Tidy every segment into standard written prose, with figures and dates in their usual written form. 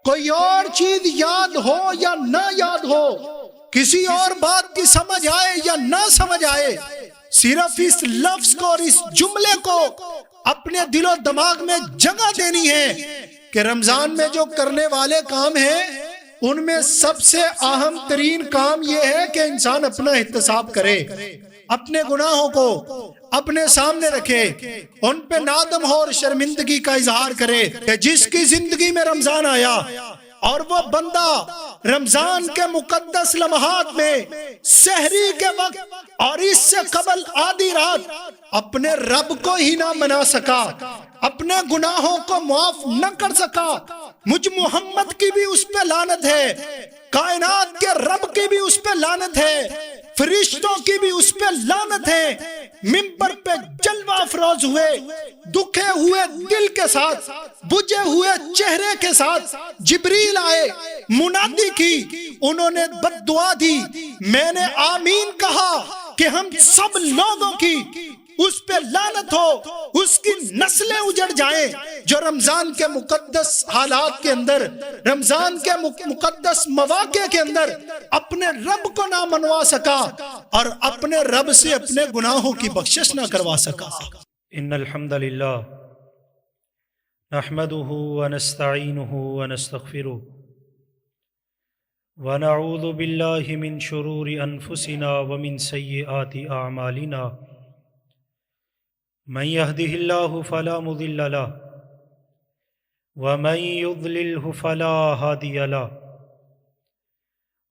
کوئی اور چیز یاد ہو یا نہ یاد ہو، کسی اور بات کی سمجھ آئے یا نہ سمجھ آئے، صرف اس لفظ کو اور اس جملے کو اپنے دل و دماغ میں جگہ دینی ہے کہ رمضان میں جو کرنے والے کام ہیں ان میں سب سے اہم ترین کام یہ ہے کہ انسان اپنا احتساب کرے، اپنے گناہوں کو اپنے سامنے رکھے، ان پہ نادم ہو اور شرمندگی کا اظہار کرے کہ جس کی زندگی میں رمضان آیا اور وہ بندہ رمضان کے مقدس لمحات میں سحری کے وقت اور اس سے قبل آدھی رات اپنے رب کو ہی نہ منا سکا، اپنے گناہوں کو معاف نہ کر سکا، مجھ محمد کی بھی اس پہ لعنت ہے، کائنات کے رب کی بھی اس پہ لعنت ہے، فرشتوں کی بھی اس پہ لعنت ہے، منبر پہ جلوہ افروز ہوئے دکھے ہوئے دل کے ساتھ، بجھے ہوئے چہرے کے ساتھ جبریل آئے، منادی کی، انہوں نے بد دعا دی، میں نے آمین کہا کہ ہم سب لوگوں کی اس پہ لعنت ہو، اس کی نسلیں اجڑ جائیں جو رمضان کے مقدس حالات کے اندر، رمضان کے مقدس مواقع کے اندر اپنے رب کو نہ منوا سکا اور اپنے رب سے اپنے گناہوں کی بخشش نہ کروا سکا۔ ان الحمد للہ نحمده ونستعینه ونستغفره ونعوذ باللہ من شرور انفسنا ومن سیئات اعمالنا، من يهده الله فلا مضل له ومن يضلله فلا هادي له،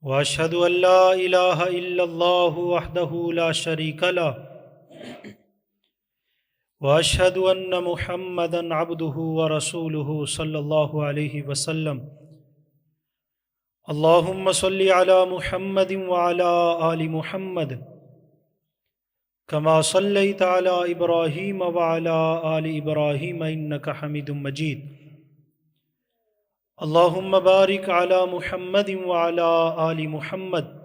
واشهد ان لا اله الا الله وحده لا شريك له، واشهد ان محمدا عبده ورسوله صلى الله عليه وسلم۔ اللهم صل على محمد وعلى آل محمد كما صليت على إبراهيم وعلى آل إبراهيم إنك حميد مجيد۔ اللهم بارك على محمد وعلى آل محمد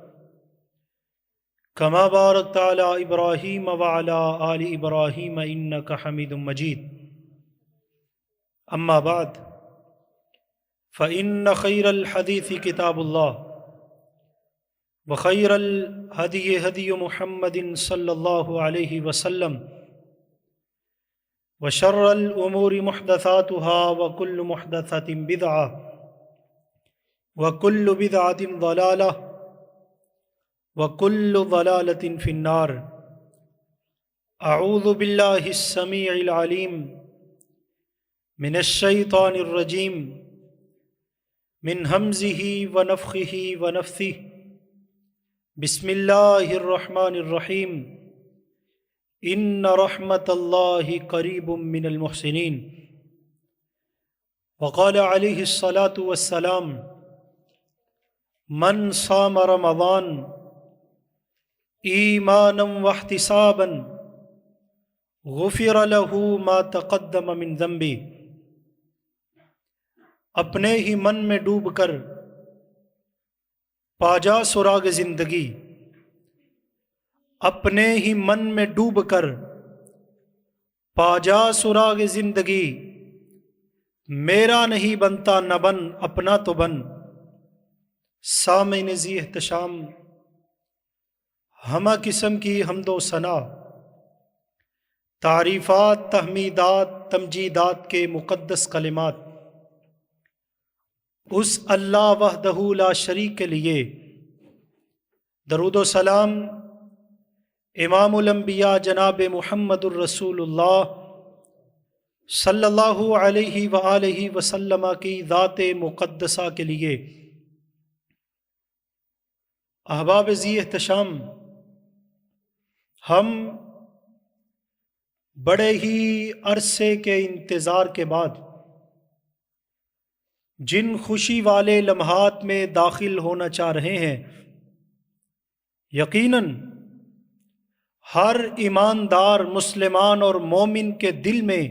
كما باركت على إبراهيم وعلى آل إبراهيم إنك حميد مجيد۔ أما بعد، فإن خير الحديث كتاب الله، وخير الهدي هدي محمد صلى الله عليه وسلم، وشر الأمور محدثاتها، وكل محدثة بدعة، وكل بدعة ضلالة، وكل ضلالة في النار۔ أعوذ بالله السميع العليم من الشيطان الرجيم، من همزه ونفخه ونفثه، بسم اللہ الرحمن الرحیم، ان رحمت اللہ قریب من المحسنین۔ وقال علیہ الصلاة والسلام، من صام رمضان ایمانا واحتسابا غفر له ما تقدم من ذنبه۔ اپنے ہی من میں ڈوب کر پاجا سراغ زندگی، اپنے ہی من میں ڈوب کر پاجا سراغ زندگی، میرا نہیں بنتا نہ بن اپنا تو بن۔ سامعین ذی احتشام، ہمہ قسم کی حمد و ثنا، تعریفات، تحمیدات، تمجیدات کے مقدس کلمات اس اللہ وحدہ لا شریک کے لیے، درود و سلام امام الانبیاء جناب محمد الرسول اللہ صلی اللہ علیہ وآلہ وسلم کی ذات مقدسہ کے لیے۔ احباب ذی احتشام، ہم بڑے ہی عرصے کے انتظار کے بعد جن خوشی والے لمحات میں داخل ہونا چاہ رہے ہیں، یقیناً ہر ایماندار مسلمان اور مومن کے دل میں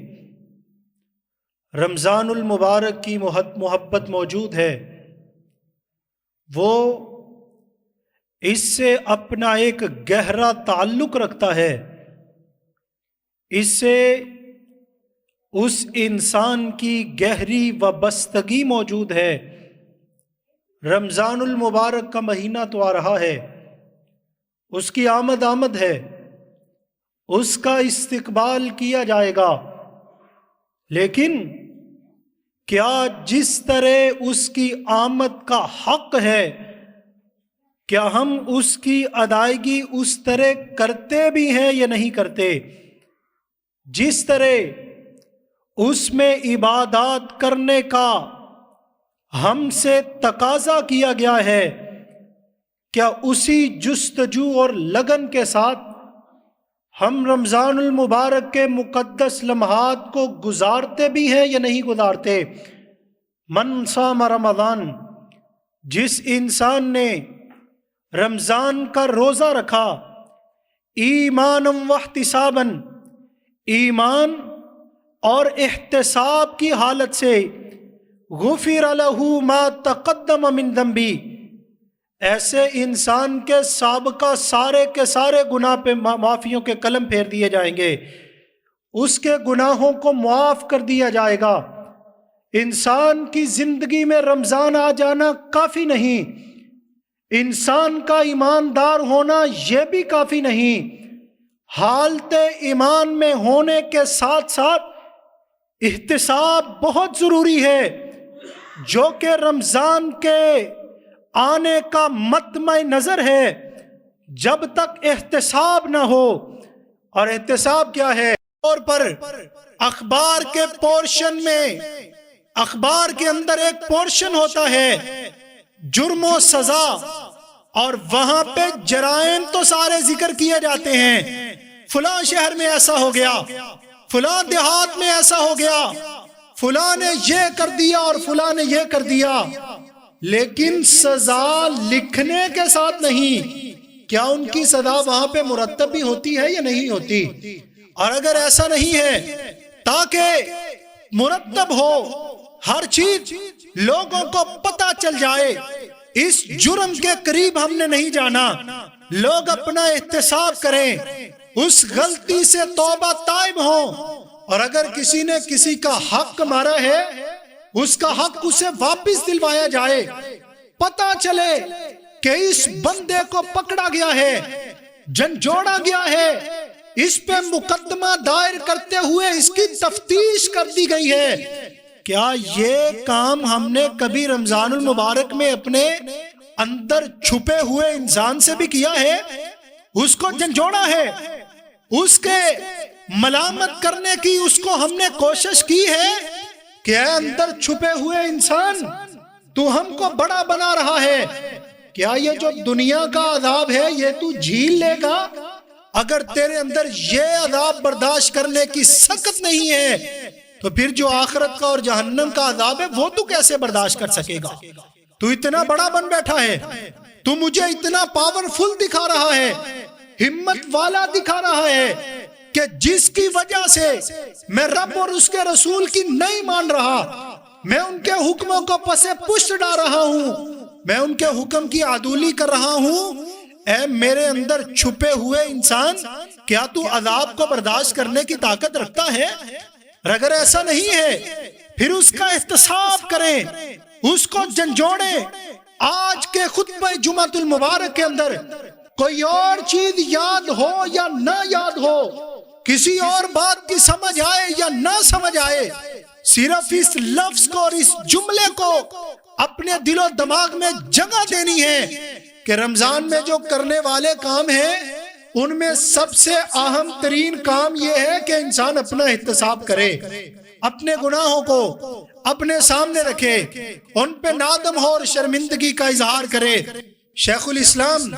رمضان المبارک کی محبت موجود ہے، وہ اس سے اپنا ایک گہرا تعلق رکھتا ہے، اس سے اس انسان کی گہری وابستگی موجود ہے رمضان المبارک کا مہینہ تو آ رہا ہے، اس کی آمد ہے، اس کا استقبال کیا جائے گا، لیکن کیا جس طرح اس کی آمد کا حق ہے، کیا ہم اس کی ادائیگی اس طرح کرتے بھی ہیں یا نہیں کرتے؟ جس طرح اس میں عبادات کرنے کا ہم سے تقاضا کیا گیا ہے، کیا اسی جستجو اور لگن کے ساتھ ہم رمضان المبارک کے مقدس لمحات کو گزارتے بھی ہیں یا نہیں گزارتے؟ من صام رمضان، جس انسان نے رمضان کا روزہ رکھا، ایمانا واحتسابا، ایمان اور احتساب کی حالت سے، غفر لہ ما تقدم من ذنبی، ایسے انسان کے سابقہ سارے کے سارے گناہ پہ معافیوں کے قلم پھیر دیے جائیں گے، اس کے گناہوں کو معاف کر دیا جائے گا۔ انسان کی زندگی میں رمضان آ جانا کافی نہیں، انسان کا ایماندار ہونا یہ بھی کافی نہیں، حالت ایمان میں ہونے کے ساتھ ساتھ احتساب بہت ضروری ہے، جو کہ رمضان کے آنے کا مطمع نظر ہے۔ جب تک احتساب نہ ہو، اور احتساب کیا ہے؟ طور پر اخبار کے پورشن میں، اخبار کے اندر ایک پورشن ہوتا ہے جرم و سزا، اور وہاں پہ جرائم تو سارے ذکر کیے جاتے ہیں، فلاں شہر میں ایسا ہو گیا، فلاں دیہات میں ایسا ہو گیا، فلاں نے یہ کر دیا اور فلاں نے یہ کر دیا، لیکن سزا لکھنے کے ساتھ نہیں۔ کیا ان کی سزا وہاں پہ مرتب بھی ہوتی ہے یا نہیں ہوتی؟ اور اگر ایسا نہیں ہے، تاکہ مرتب ہو، ہر چیز لوگوں کو پتہ چل جائے، اس جرم کے قریب ہم نے نہیں جانا، لوگ اپنا احتساب کریں، اس غلطی سے توبہ تائب ہوں، اور اگر کسی نے کسی کا حق مارا ہے، اس کا حق اسے واپس دلوایا جائے، پتہ چلے کہ اس بندے کو پکڑا گیا ہے، جھنجھوڑا گیا ہے، اس پہ مقدمہ دائر کرتے ہوئے اس کی تفتیش کر دی گئی ہے۔ کیا یہ کام ہم نے کبھی رمضان المبارک میں اپنے اندر چھپے ہوئے انسان سے بھی کیا ہے؟ اس کو جھنجھوڑا ہے، اس کے ملامت کرنے کی اس کو ہم نے کوشش کی ہے کہ اے اندر چھپے ہوئے انسان، تو ہم کو بڑا بنا رہا ہے، کیا یہ جو دنیا کا عذاب ہے یہ تو جھیل لے گا؟ اگر تیرے اندر یہ عذاب برداشت کرنے کی سخت نہیں ہے، تو پھر جو آخرت کا اور جہنم کا عذاب ہے وہ تو کیسے برداشت کر سکے گا؟ تو اتنا بڑا بن بیٹھا ہے، تو مجھے اتنا پاورفل دکھا رہا ہے، ہمت والا دکھا رہا ہے، کہ جس کی وجہ سے میں رب اور اس کے رسول کی نہیں مان رہا، میں ان کے حکموں کو پس پشت ڈال رہا ہوں، میں ان کے حکم کی عدولی کر رہا ہوں۔ اے میرے اندر چھپے ہوئے انسان، کیا تو عذاب کو برداشت کرنے کی طاقت رکھتا ہے؟ اور اگر ایسا نہیں ہے، پھر اس کا احتساب کریں، اس کو جھنجھوڑیں۔ آج کے خطبہ جمعۃ المبارک کے اندر کوئی اور چیز یاد ہو یا نہ یاد ہو، کسی اور بات کی سمجھ آئے یا نہ سمجھ آئے، صرف اس لفظ کو اور اس جملے کو اپنے دل و دماغ میں جگہ دینی ہے کہ رمضان میں جو کرنے والے کام ہیں، ان میں سب سے اہم ترین کام یہ ہے کہ انسان اپنا احتساب کرے، اپنے گناہوں کو اپنے سامنے رکھے، ان پہ نادم ہو اور شرمندگی کا اظہار کرے۔ شیخ الاسلام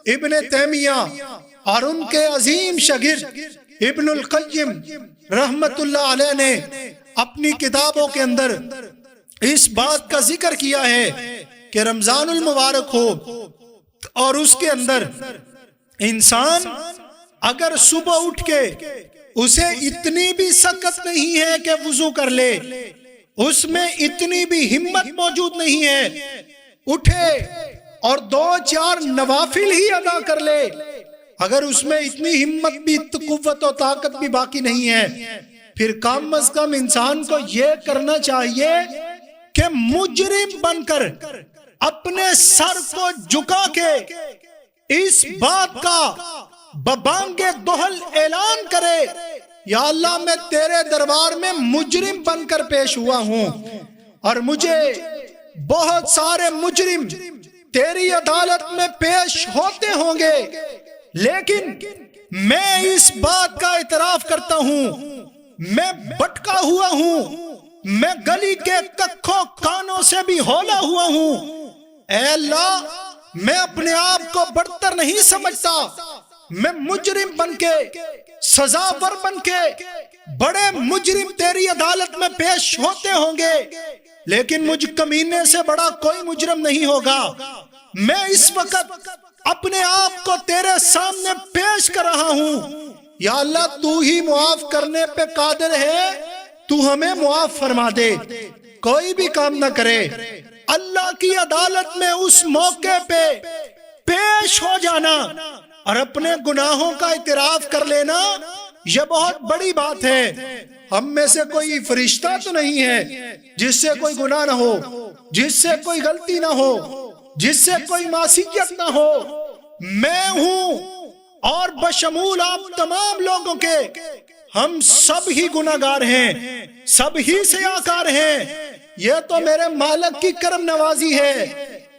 ابن تیمیہ اور ان کے عظیم شاگرد ابن القیم رحمت اللہ علیہ نے اپنی کتابوں کے اندر اس بات کا ذکر کیا ہے کہ رمضان المبارک ہو اور اس کے اندر انسان اگر صبح اٹھ کے اسے اتنی بھی سکت نہیں ہے کہ وضو کر لے، اس میں اتنی بھی ہمت موجود نہیں ہے، اٹھے اور 2-4 نوافل ہی ادا کر لے، اگر اس میں اتنی ہمت بھی، قوت و طاقت بھی باقی نہیں ہے، پھر کم از کم انسان کو یہ کرنا چاہیے کہ مجرم بن کر اپنے سر کو جھکا کے اس بات کا ببانگ دہل اعلان کرے، یا اللہ میں تیرے دربار میں مجرم بن کر پیش ہوا ہوں، اور مجھے بہت سارے مجرم تیری عدالت میں پیش ہوتے ہوں گے، لیکن میں اس بات کا اعتراف کرتا ہوں میں بھٹکا ہوا ہوں، میں گلی کے ککھوں کانوں سے بھی ہولا ہوا ہوں۔ اے اللہ، میں اپنے آپ کو برتر نہیں سمجھتا، میں مجرم بن کے، سزاور بن کے، بڑے مجرم تیری عدالت میں پیش ہوتے ہوں گے، لیکن مجھ کمینے سے بڑا کوئی مجرم نہیں ہوگا۔ میں اس وقت اپنے آپ کو تیرے سامنے پیش کر رہا ہوں، یا اللہ تو ہی معاف کرنے پہ قادر ہے، تو ہمیں معاف فرما دے۔ کوئی بھی کام نہ کرے، اللہ کی عدالت میں اس موقع پہ پیش ہو جانا اور اپنے گناہوں کا اعتراف کر لینا، یہ بہت بڑی بات ہے۔ ہم میں سے کوئی فرشتہ تو نہیں ہے جس سے کوئی گناہ نہ ہو، جس سے کوئی غلطی نہ ہو، جس سے کوئی معصیت نہ ہو۔ میں ہوں اور بشمول آپ تمام لوگوں کے، ہم سب ہی گناہگار ہیں، سب ہی سیاکار ہیں۔ یہ تو میرے مالک کی کرم نوازی ہے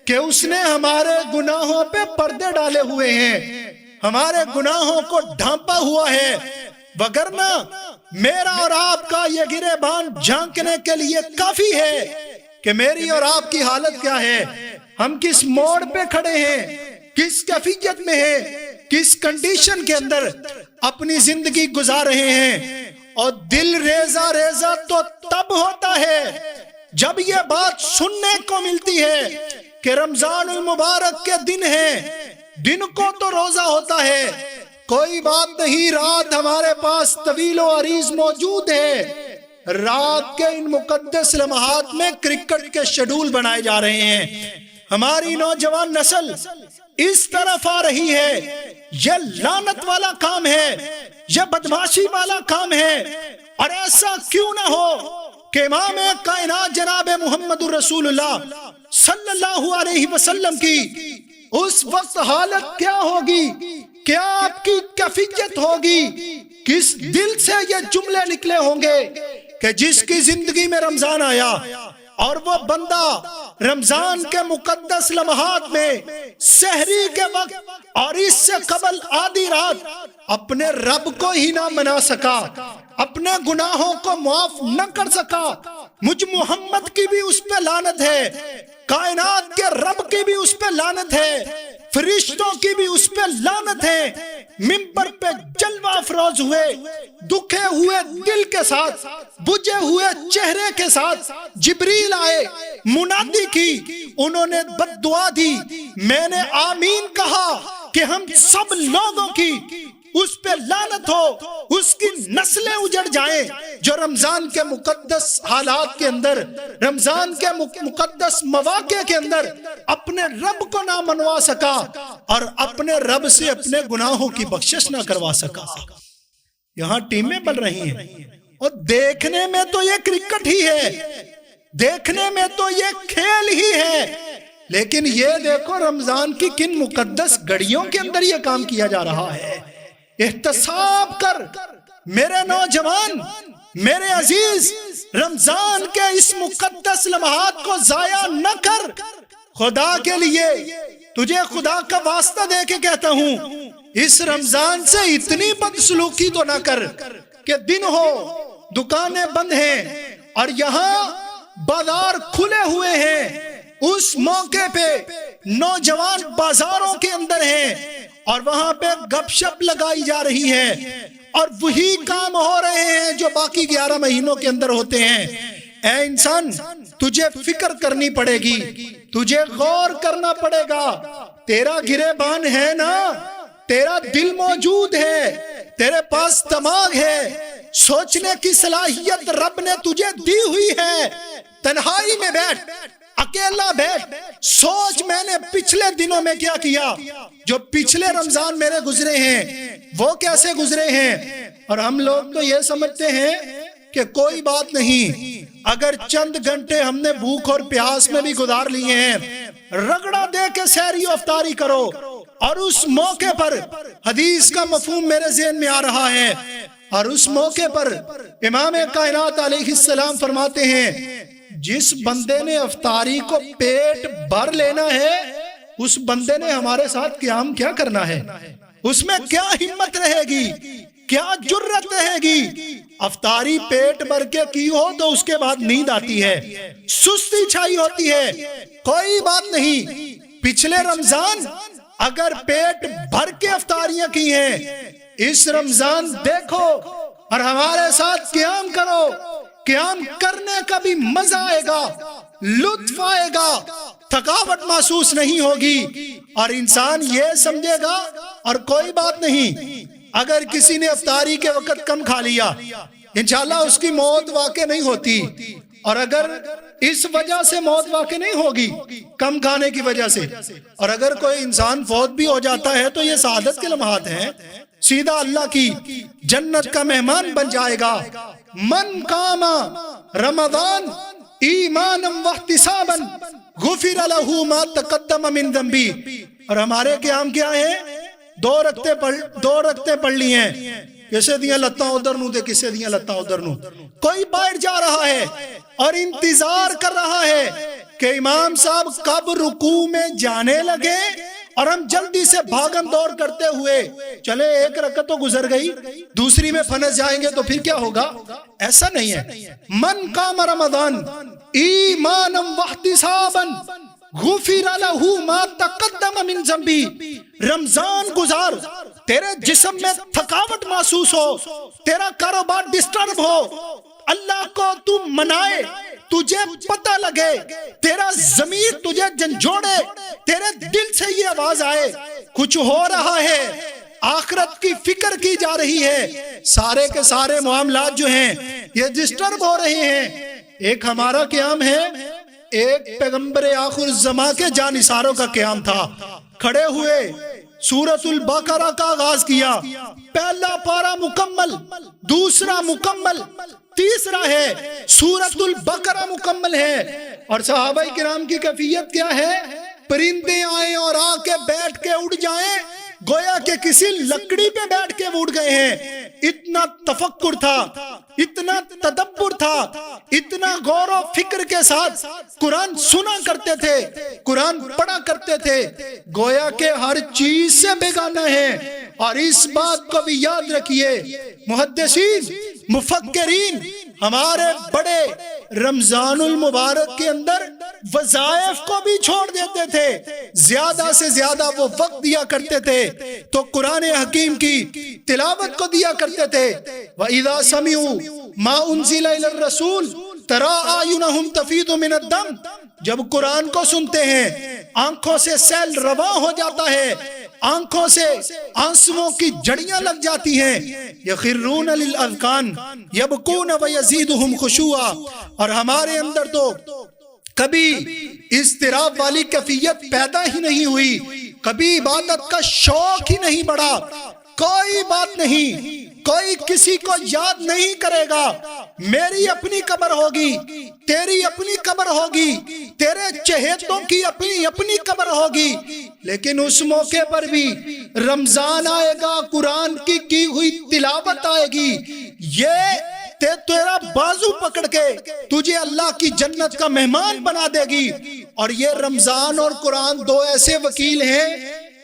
کہ اس نے ہمارے گناہوں پہ پردے ڈالے ہوئے ہیں، ہمارے گناہوں کو ڈھانپا ہوا ہے، وگرنہ میرا اور آپ کا یہ گریبان جھانکنے کے لیے کافی ہے کہ میری اور آپ کی حالت کیا ہے، ہم کس موڑ پہ کھڑے ہیں، کس کیفیت میں ہیں، کس کنڈیشن کے اندر اپنی زندگی گزار رہے ہیں۔ اور دل ریزہ ریزہ تو تب ہوتا ہے جب یہ بات سننے کو ملتی ہے کہ رمضان المبارک کے دن ہیں، دن کو تو روزہ ہوتا ہے، کوئی بات نہیں، رات ہمارے پاس طویل و عریض موجود ہے۔ رات کے ان مقدس لمحات میں کرکٹ کے شیڈول بنائے جا رہے ہیں، ہماری نوجوان نسل اس طرف آ رہی ہے۔ یہ لعنت والا کام ہے، یہ بدماشی والا کام ہے، اور ایسا کیوں نہ ہو کہ امام کائنات جناب محمد الرسول اللہ صلی اللہ علیہ وسلم کی اس وقت حالت کیا ہوگی، کیا آپ کی کیفیت ہوگی، کس دل سے یہ جملے نکلے ہوں گے کہ جس کی زندگی میں رمضان آیا اور وہ بندہ رمضان کے مقدس لمحات میں سحری کے وقت اور اس سے قبل آدھی رات اپنے رب کو ہی نہ منا سکا، اپنے گناہوں کو معاف نہ کر سکا۔ مجھ محمد کی بھی اس پہ لعنت ہے، کائنات کے رب کی بھی اس پہ لعنت ہے، فرشتوں کی بھی اس پہ لعنت ہے۔ منبر پہ جلوہ افروز ہوئے، دکھے ہوئے دل کے ساتھ، بجھے ہوئے چہرے کے ساتھ جبریل آئے، منادی کی، انہوں نے بد دعا دی، میں نے آمین کہا کہ ہم سب لوگوں کی اس پہ لعنت ہو، اس کی نسلیں اجڑ جائیں جو رمضان کے مقدس حالات کے اندر، رمضان کے مقدس مواقع کے اندر اپنے رب کو نہ منوا سکا اور اپنے رب سے اپنے گناہوں کی بخشش نہ کروا سکا۔ یہاں ٹیمیں بن رہی ہیں اور دیکھنے میں تو یہ کرکٹ ہی ہے، دیکھنے میں تو یہ کھیل ہی ہے، لیکن یہ دیکھو رمضان کی کن مقدس گھڑیوں کے اندر یہ کام کیا جا رہا ہے۔ احتساب کر میرے نوجوان، میرے عزیز، رمضان کے اس مقدس لمحات کو ضائع نہ کر۔ خدا کے لیے تجھے خدا کا واسطہ دے کے کہتا ہوں، اس رمضان سے اتنی بدسلوکی تو نہ کر کہ دن ہو، دکانیں بند ہیں اور یہاں بازار کھلے ہوئے ہیں، اس موقع پہ نوجوان بازاروں کے اندر ہیں اور وہاں پہ گپ شپ لگائی جا رہی ہے اور وہی کام ہو رہے ہیں جو باقی 11 مہینوں کے اندر ہوتے ہیں۔ اے انسان، تجھے فکر کرنی پڑے گی، تجھے غور کرنا پڑے گا۔ تیرا گریبان ہے نا، تیرا دل موجود ہے، تیرے پاس دماغ ہے، سوچنے کی صلاحیت رب نے تجھے دی ہوئی ہے۔ تنہائی میں بیٹھ، اکیلا بیٹھ، سوچ میں نے پچھلے دنوں میں کیا کیا، جو پچھلے رمضان میرے گزرے ہیں وہ کیسے گزرے ہیں۔ اور ہم لوگ تو یہ سمجھتے ہیں کہ کوئی بات نہیں، اگر چند گھنٹے ہم نے بھوک اور پیاس میں بھی گزار لیے ہیں رگڑا دے کے سحری و افطاری کرو. اور اس موقع پر حدیث کا مفہوم میرے ذہن میں آ رہا ہے، اور اس موقع پر امام کائنات علیہ السلام فرماتے ہیں جس بندے نے افطاری کو پیٹ بھر لینا ہے اس بندے نے ہمارے ساتھ قیام کیا کرنا ہے، اس میں کیا ہمت رہے گی، کیا جرت رہے گی. افطاری پیٹ بھر کے کی ہو تو اس کے بعد نیند آتی ہے، سستی چھائی ہوتی ہے، کوئی بات نہیں. پچھلے رمضان اگر پیٹ بھر کے افطاریاں کی ہیں، اس رمضان دیکھو اور ہمارے ساتھ قیام کرو. قیام کرنے کا بھی مزہ آئے گا، لطف آئے گا، تھکاوٹ محسوس نہیں ہوگی، اور انسان یہ سمجھے گا اور کوئی بات نہیں. اگر کسی نے افطاری کے وقت کم کھا لیا انشاءاللہ اس کی موت واقع نہیں ہوتی، اور اگر اس وجہ سے موت واقع نہیں ہوگی کم کھانے کی وجہ سے، اور اگر کوئی انسان فوت بھی ہو جاتا ہے تو یہ سعادت کے لمحات ہیں، سیدھا اللہ کی جنت کا مہمان بن جائے گا. من قام رمضان ایمانا واحتسابا غفر له ما تقدم من ذنبی. اور ہمارے قیام کیا ہے؟ دو رکعتیں پڑھ لی ہیں. کسے دیاں لتاں ادھر نو تے کسے دیاں لتاں ادھر نو. کوئی باہر جا رہا ہے اور انتظار کر رہا ہے کہ امام صاحب کب رکوع میں جانے لگے اور ہم جلدی سے بھاگم دوڑ کرتے ہوئے چلے. ایک رکعت تو گزر گئی، دوسری میں پھنس جائیں گے تو پھر کیا ہوگا؟ ایسا نہیں ہے. من قام رمضان ایمانا واحتسابا غفر له ما تقدم من ذنبی. رمضان گزار، تیرے جسم میں تھکاوٹ محسوس ہو، تیرا کاروبار ڈسٹرب ہو، اللہ کو تو منائے، تجھے پتہ لگے، تیرا ضمیر تجھے جھنجھوڑے، تیرے دل سے یہ آواز آئے کچھ ہو رہا ہے، آخرت کی فکر کی جا رہی ہے، سارے کے سارے معاملات جو ہیں یہ ڈسٹرب ہو رہے ہیں. ایک ہمارا قیام ہے، ایک پیغمبر آخر الزمان کے جانثاروں کا قیام تھا. کھڑے ہوئے سورۃ البقرہ کا آغاز کیا، پہلا پارہ مکمل، دوسرا مکمل، تیسرا ہے سورۃ البقرہ مکمل ہے. اور صحابہ کرام کی کیفیت کیا ہے؟ پرندے آئیں اور آ کے بیٹھ کے اڑ جائیں گویا کہ کسی لکڑی پہ بیٹھ کے اڑ گئے ہیں. اتنا تفکر تھا، اتنا تدبر تھا، اتنا غور و فکر کے ساتھ قرآن سنا کرتے تھے، قرآن پڑھا کرتے تھے گویا کہ ہر چیز سے بیگانہ ہے. اور اس بات کو بھی یاد رکھیے، محدثین مفکرین ہمارے بڑے رمضان المبارک کے اندر وظائف کو بھی چھوڑ دیتے تھے، زیادہ سے زیادہ وہ وقت دیا کرتے تھے تو قرآن حکیم کی تلاوت کو دیا کرتے تھے. وَإِذَا سَمِعُوا مَا أُنزِلَ إِلَى الرَّسُولِ تَرَىٰ أَعْيُنَهُمْ تَفِيضُ مِنَ الدَّمْعِ. جب قرآن کو سنتے ہیں آنکھوں سے سیل رواں ہو جاتا ہے، آنکھوں سے آنسوؤں کی جڑیاں لگ جاتی ہیں. یخرون للاذقان یبکون ویزیدہم خشوعا. اور ہمارے اندر تو کبھی اضطراب والی کیفیت پیدا ہی نہیں ہوئی، کبھی عبادت کا شوق ہی نہیں بڑھا. کوئی بات نہیں، کوئی کسی کو یاد نہیں کرے گا. میری اپنی قبر ہوگی، تیری اپنی قبر ہوگی، تیرے چہیتوں کی اپنی قبر ہوگی. لیکن اس موقع پر بھی رمضان آئے گا، قرآن کی ہوئی تلاوت آئے گی، یہ تیرا بازو پکڑ کے تجھے اللہ کی جنت کا مہمان بنا دے گی. اور یہ رمضان اور قرآن دو ایسے وکیل ہیں،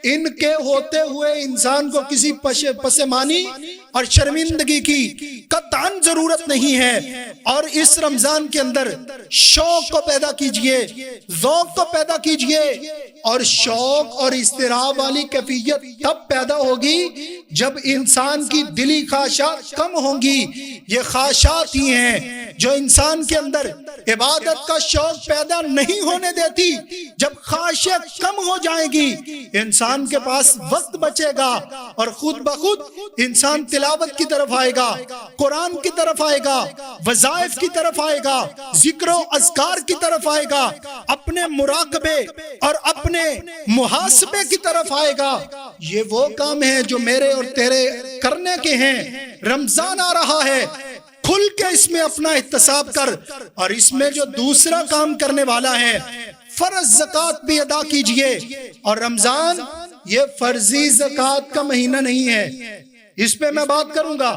ان کے ہوتے ہوئے انسان کو کسی پشیمانی اور شرمندگی کی قطعاً ضرورت نہیں ہے. اور اس رمضان کے اندر شوق کو پیدا کیجئے، ذوق کو پیدا کیجئے. اور شوق اور اضطراب والی کیفیت تب پیدا ہوگی جب انسان کی دلی خواہشات کم ہوں گی. یہ خواہشات ہی ہیں جو انسان کے اندر عبادت کا شوق پیدا نہیں ہونے دیتی. جب خواہشیں کم ہو جائیں گی انسان کے پاس وقت بچے گا اور خود بخود انسان تلاوت کی طرف آئے گا، قرآن کی طرف آئے گا، وظائف کی طرف آئے گا، ذکر و اذکار کی طرف آئے گا، اپنے مراقبے اور اپنے محاسبے کی طرف آئے گا. یہ وہ کام ہیں جو میرے اور تیرے کرنے کے ہیں. رمضان آ رہا ہے، کھل کے اس میں اپنا احتساب کر. اور اس میں جو دوسرا کام کرنے والا ہے فرض زکوٰۃ بھی ادا کیجئے۔ اور رمضان یہ فرضی زکوٰۃ کا مہینہ نہیں ہے، اس پہ میں بات کروں گا۔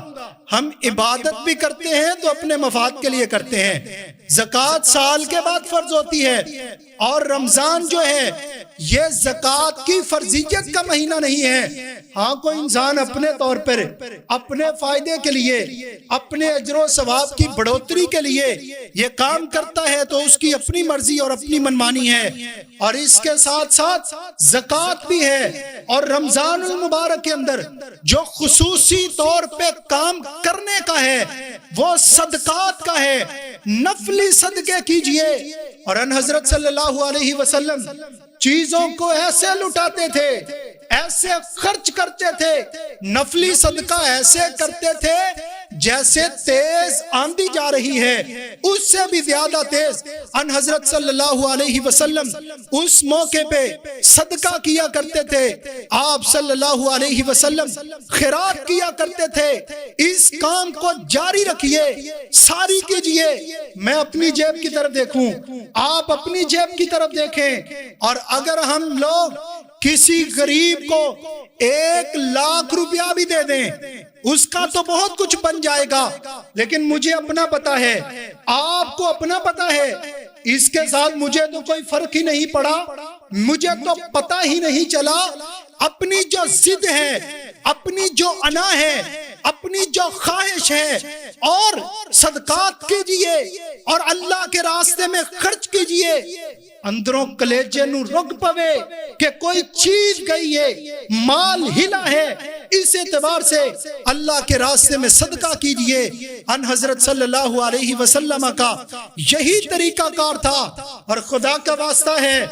ہم عبادت بھی کرتے ہیں تو اپنے مفاد کے لیے کرتے ہیں، زکوٰۃ سال کے بعد فرض ہوتی ہے، اور رمضان جو ہے یہ زکوٰۃ کی فرضیت کا مہینہ نہیں ہے۔ ہاں کوئی انسان اپنے طور پر اپنے فائدے کے لیے، اپنے اجر و ثواب کی بڑھوتری کے لیے یہ کام کرتا ہے تو اس کی اپنی مرضی اور اپنی منمانی ہے، اور اس کے ساتھ ساتھ زکوٰۃ بھی ہے۔ اور رمضان المبارک کے اندر جو خصوصی طور پہ کام کرنے کا ہے وہ صدقات کا ہے، نفلی صدقے کیجئے۔ اور ان حضرت صلی اللہ علیہ وسلم چیزوں کو ایسے لٹاتے تھے، ایسے خرچ کرتے تھے، نفلی صدقہ ایسے کرتے تھے جیسے تیز آندھی جا رہی ہے، اس سے بھی زیادہ تیز ان حضرت صلی اللہ علیہ وسلم اس موقع پہ صدقہ کیا کرتے تھے۔ آپ صلی اللہ علیہ وسلم خیرات کیا کرتے تھے۔ اس کام کو جاری رکھیے، ساری کیجئے۔ میں اپنی جیب کی طرف دیکھوں، آپ اپنی جیب کی طرف دیکھیں، اور اگر ہم لوگ کسی غریب کو 1,00,000 روپیہ بھی دے دیں اس کا تو بہت کچھ بن جائے گا، لیکن مجھے اپنا پتا ہے، آپ کو اپنا پتا ہے، اس کے ساتھ مجھے تو کوئی فرق ہی نہیں پڑا، مجھے تو پتا ہی نہیں چلا۔ اپنی جو ضد ہے، اپنی جو انا ہے، اپنی جو خواہش ہے، اور صدقات کیجئے اور اللہ کے راستے میں خرچ کیجئے۔ اندروں کلیجے نو رگ پوے کہ کوئی چیز گئی ہے، مال ہلا ہے، اس اعتبار سے اللہ کے راستے میں صدقہ کیجئے۔ ان حضرت صلی اللہ علیہ وسلم کا یہی طریقہ کار تھا، اور خدا کا واسطہ ہے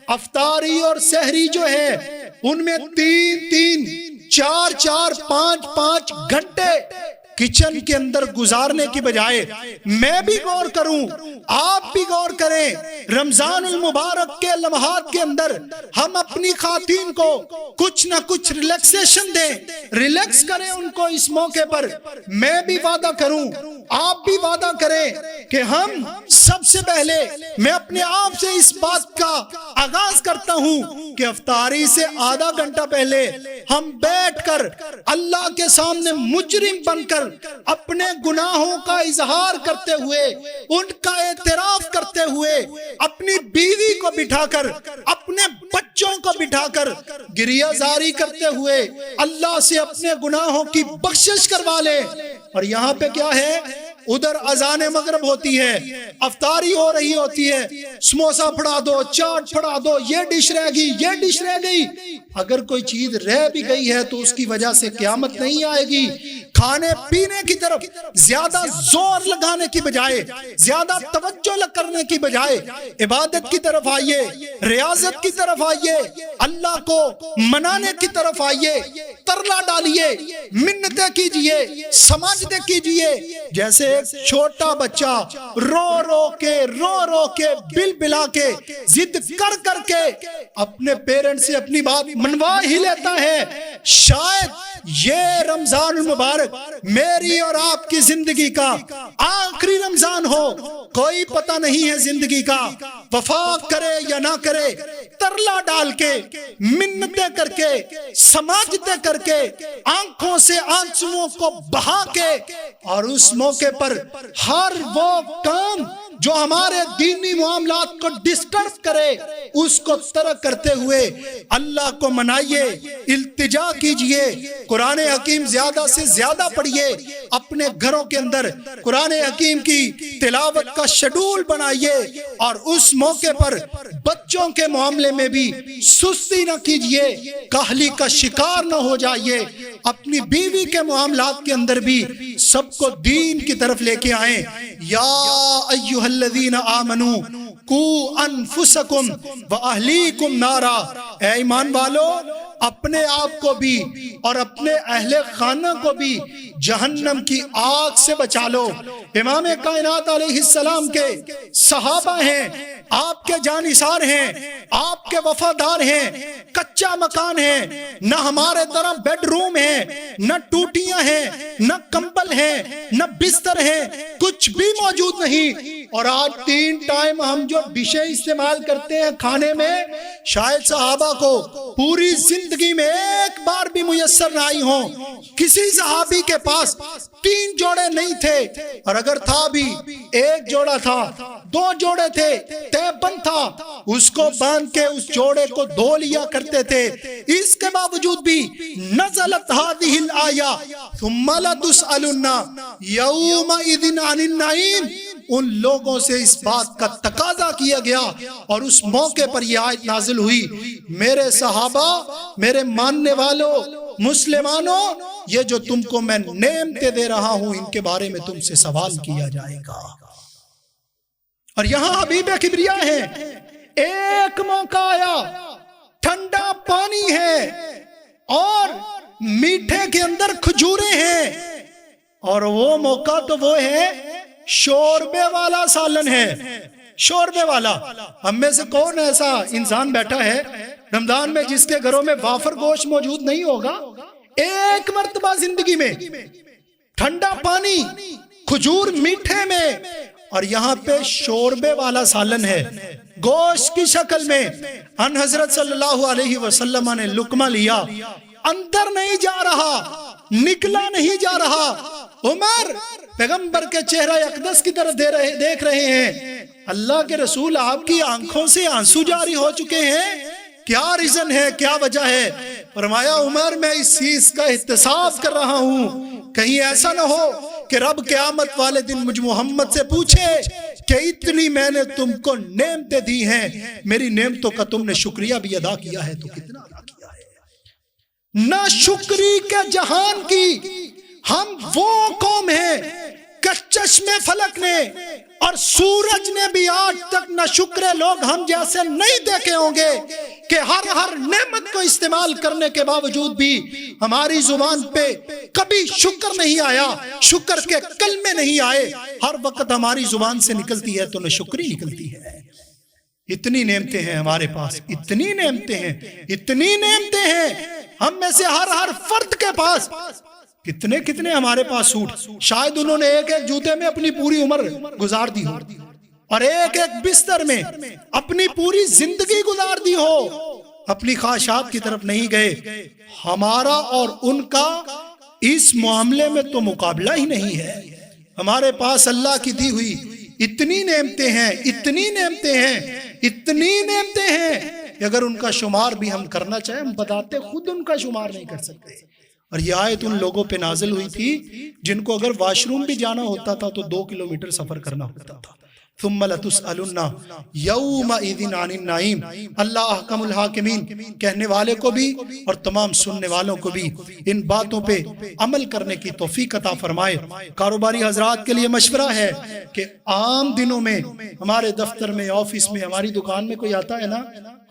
افطاری اور سحری جو ہے ان میں 3-3 4-4 5-5 گھنٹے کچن کے اندر گزارنے کی بجائے میں بھی غور کروں، آپ بھی غور کریں، رمضان المبارک کے لمحات کے اندر ہم اپنی خواتین کو کچھ نہ کچھ ریلیکسیشن دیں، ریلیکس کریں ان کو اس موقع پر۔ میں بھی وعدہ کروں، آپ بھی وعدہ کریں کہ ہم سب سے پہلے، میں اپنے آپ سے اس بات کا آغاز کرتا ہوں کہ افطاری سے آدھا گھنٹہ پہلے ہم بیٹھ کر اللہ کے سامنے مجرم بن کر اپنے گناہوں کا اظہار کرتے ہوئے، ان کا اعتراف کرتے ہوئے، اپنی بیوی کو بٹھا کر، اپنے بچوں کو بٹھا کر گریہ زاری کرتے ہوئے اللہ سے اپنے گناہوں کی بخشش کروا لیں۔ اور یہاں پہ کیا ہے، ادھر اذان مغرب ہوتی ہے، افطاری ہو رہی ہوتی ہے، سموسا پھڑا دو، چاٹ پھڑا دو، یہ ڈش رہ گئی، یہ ڈش رہ گئی۔ اگر کوئی چیز رہ بھی گئی ہے تو اس کی وجہ سے قیامت نہیں آئے گی۔ کھانے پینے کی طرف زیادہ زور لگانے کی بجائے، زیادہ توجہ کرنے کی بجائے عبادت کی طرف آئیے، ریاضت کی طرف آئیے، اللہ کو منانے کی طرف آئیے، ترلا ڈالیے، منتیں کیجئے، سماجدیں کیجئے۔ جیسے ایک چھوٹا بچہ رو رو کے بل بلا کے ضد کر کر کے اپنے پیرنٹ سے اپنی بات منوا ہی لیتا ہے، شاید یہ رمضان المبارک میری اور آپ کی زندگی کا آخری رمضان ہو۔ کوئی پتہ نہیں ہے زندگی کا، وفا کرے یا نہ کرے، ترلا ڈال کے، منتیں کر کے، سماجتیں کر کے، آنکھوں سے آنسوؤں کو بہا کے، اور اس موقع پر ہر وہ کام جو ہمارے دینی معاملات کو ڈسٹرب کرے اس کو ترک کرتے ہوئے اللہ کو منائیے، التجا کیجئے، قرآن حکیم زیادہ سے زیادہ پڑھیے، اپنے گھروں کے اندر قرآن حکیم کی تلاوت کا شیڈول بنائیے، اور اس موقع پر بچوں کے معاملے میں بھی سستی نہ کیجئے، کاہلی کا شکار نہ ہو جائیے، اپنی بیوی کے معاملات کے اندر بھی سب کو دین کی طرف لے کے آئیں۔ یا ایھا الذین آمنوا قوا انفسکم واہلیکم نارا، اے ایمان والو اپنے آپ کو بھی اور اپنے اہل خانہ کو بھی جہنم کی آگ سے بچا لو۔ امام کائنات علیہ السلام کے صحابہ ہیں، آپ کے جانثار ہیں، آپ کے وفادار ہیں، کچا مکان ہے، نہ ہمارے طرح بیڈ روم ہے، نہ ٹوٹیاں ہیں، نہ کمبل ہیں، نہ بستر ہیں، کچھ بھی موجود نہیں۔ اور آج 3 ٹائم ہم جو ڈشیں استعمال کرتے ہیں کھانے میں، شاید صحابہ کو پوری زندگی میں ایک بار بھی میسر نہ آئی ہوں۔ کسی صحابی کے پاس 3 جوڑے نہیں تھے، اور اگر تھا بھی 1 جوڑا تھا، 2 جوڑے تھے، تیبند تھا، اس کو باندھ کے اس جوڑے کو دھو لیا کرتے تھے۔ اس کے باوجود بھی نزلت هذه الآیہ ثم لتسألن یومئذ عن النعیم، ان لوگوں سے اس بات کا تقاضا کیا گیا اور اس موقع پر یہ آیت نازل ہوئی، میرے صحابہ، میرے ماننے والوں، مسلمانوں، یہ جو تم کو میں نعمتیں دے رہا ہوں ان کے بارے میں تم سے سوال کیا جائے گا۔ اور یہاں حبیب کبریا ہیں، ایک موقع آیا، ٹھنڈا پانی ہے اور میٹھے کے اندر کھجوریں ہیں، اور وہ موقع تو وہ ہے شوربے والا سالن ہے، شوربے والا۔ ہم میں سے کون ایسا انسان بیٹھا ہے رمضان میں جس کے گھروں میں وافر گوشت موجود نہیں ہوگا؟ ایک مرتبہ زندگی میں ٹھنڈا پانی، کھجور میٹھے میں، اور یہاں پہ شوربے والا سالن ہے گوشت کی شکل میں۔ ان حضرت صلی اللہ علیہ وسلم نے لقمہ لیا، اندر نہیں جا رہا، نکلا نہیں جا رہا۔ عمر پیغمبر کے چہرہ اقدس کی طرف دیکھ رہے ہیں، اللہ کے رسول آپ کی آنکھوں سے آنسو جاری ہو چکے ہیں، کیا ریزن ہے، کیا وجہ ہے؟ فرمایا عمر میں اس چیز کا احتساب کر رہا ہوں، کہیں ایسا نہ ہو کہ رب قیامت والے دن مجھ محمد سے پوچھے کہ اتنی میں نے تم کو نعمتیں دی ہیں، میری نعمتوں کا تم نے شکریہ بھی ادا کیا ہے تو کتنا ادا کیا ہے؟ نہ شکری کے جہان کی ہم وہ قوم ہیں کہ چشم فلک نے اور سورج نے بھی آج تک نہ شکرے لوگ ہم جیسے نہیں دیکھے ہوں گے کہ ہر نعمت کو استعمال کرنے کے باوجود بھی ہماری زبان پہ کبھی شکر نہیں آیا، شکر کے کلمے نہیں آئے۔ ہر وقت ہماری زبان سے نکلتی ہے تو نہ شکری نکلتی ہے۔ اتنی نعمتیں ہیں ہمارے پاس، اتنی نعمتیں ہیں، اتنی نعمتیں ہیں، ہم میں سے ہر فرد کے پاس کتنے کتنے ہمارے پاس سوٹ، شاید انہوں نے ایک جوتے میں اپنی پوری عمر گزار دی ہو، اور ایک بستر میں اپنی پوری زندگی گزار دی ہو، اپنی خواہشات کی طرف نہیں گئے۔ ہمارا اور ان کا اس معاملے میں تو مقابلہ ہی نہیں ہے۔ ہمارے پاس اللہ کی دی ہوئی اتنی نعمتیں ہیں، اتنی نعمتیں ہیں، اتنی نعمتیں ہیں کہ اگر ان کا شمار بھی ہم کرنا چاہیں، ہم بتاتے خود ان کا شمار نہیں کر سکتے۔ اور یہ آیت ان لوگوں پہ نازل ہوئی تھی جن کو اگر واش روم بھی جانا ہوتا تھا تو 2 کلومیٹر سفر کرنا ہوتا تھا۔ ثم لتسألن یومئذ عن النعیم۔ اللہ احکم الحاکمین کہنے والے کو بھی اور تمام سننے والوں کو بھی ان باتوں پہ عمل کرنے کی توفیق عطا فرمائے۔ کاروباری حضرات کے لیے مشورہ ہے کہ عام دنوں میں ہمارے دفتر میں، آفس میں، ہماری دکان میں کوئی آتا ہے نا،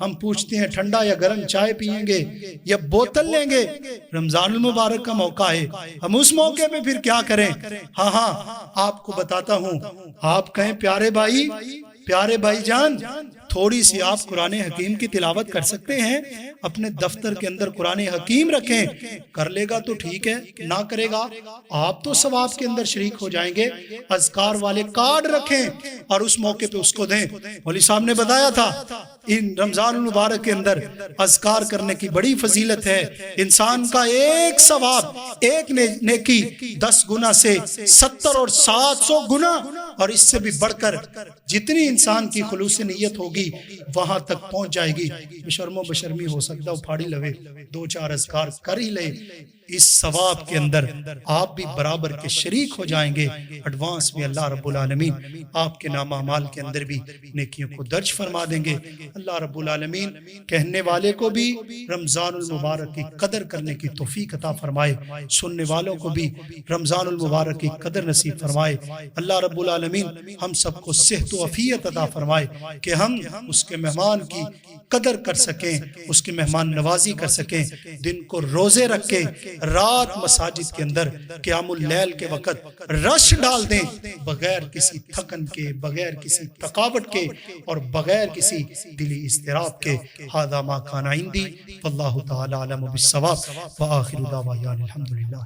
ہم پوچھتے ہیں ٹھنڈا یا گرم چائے پیئیں گے یا بوتل لیں گے؟ رمضان المبارک کا موقع ہے، ہم اس موقع پہ پھر کیا کریں؟ ہاں آپ کو بتاتا ہوں، آپ کہیں پیارے بھائی جان، تھوڑی سی آپ قرآن حکیم کی تلاوت کر سکتے ہیں، اپنے دفتر کے اندر قرآن حکیم رکھیں، کر لے گا تو ٹھیک ہے، نہ کرے گا آپ تو ثواب کے اندر شریک ہو جائیں گے۔ اذکار والے کارڈ رکھیں اور اس موقع پہ اس کو دیں۔ مولوی صاحب نے بتایا تھا ان رمضان المبارک کے اندر اذکار کرنے کی بڑی فضیلت ہے، انسان کا ایک ثواب، ایک نیکی 10 گنا سے 70 اور 700 گنا، اور اس سے بھی بڑھ کر جتنی انسان کی خلوص نیت ہوگی وہاں تک پہنچ جائے گی۔ بشرم و بشرمی ہو سکتا پھاڑی لوے 2-4 اذکار کر ہی لے، اس ثواب کے اندر آپ بھی برابر کے شریک ہو جائیں گے۔ ایڈوانس میں اللہ رب العالمین آپ کے نام اعمال کے اندر بھی نیکیوں کو درج فرما دیں گے۔ اللہ رب العالمین کہنے والے کو بھی رمضان المبارک کی قدر کرنے کی توفیق عطا فرمائے، سننے والوں کو بھی رمضان المبارک کی قدر نصیب فرمائے۔ اللہ رب العالمین العالمین ہم سب کو صحت و عافیت عطا فرمائے کہ ہم اس کے مہمان کی قدر کر سکیں، اس کی مہمان نوازی کر سکیں، دن کو روزے رکھ کے رات مساجد کے اندر قیام اللیل کے وقت رش ڈال دیں، بغیر کسی تھکن کے، بغیر کسی تھکاوٹ کے اور بغیر کسی دلی اضطراب کے۔ ھذا ما کان عندی واللہ تعالی اعلم بالصواب وآخر دعوانا الحمدللہ۔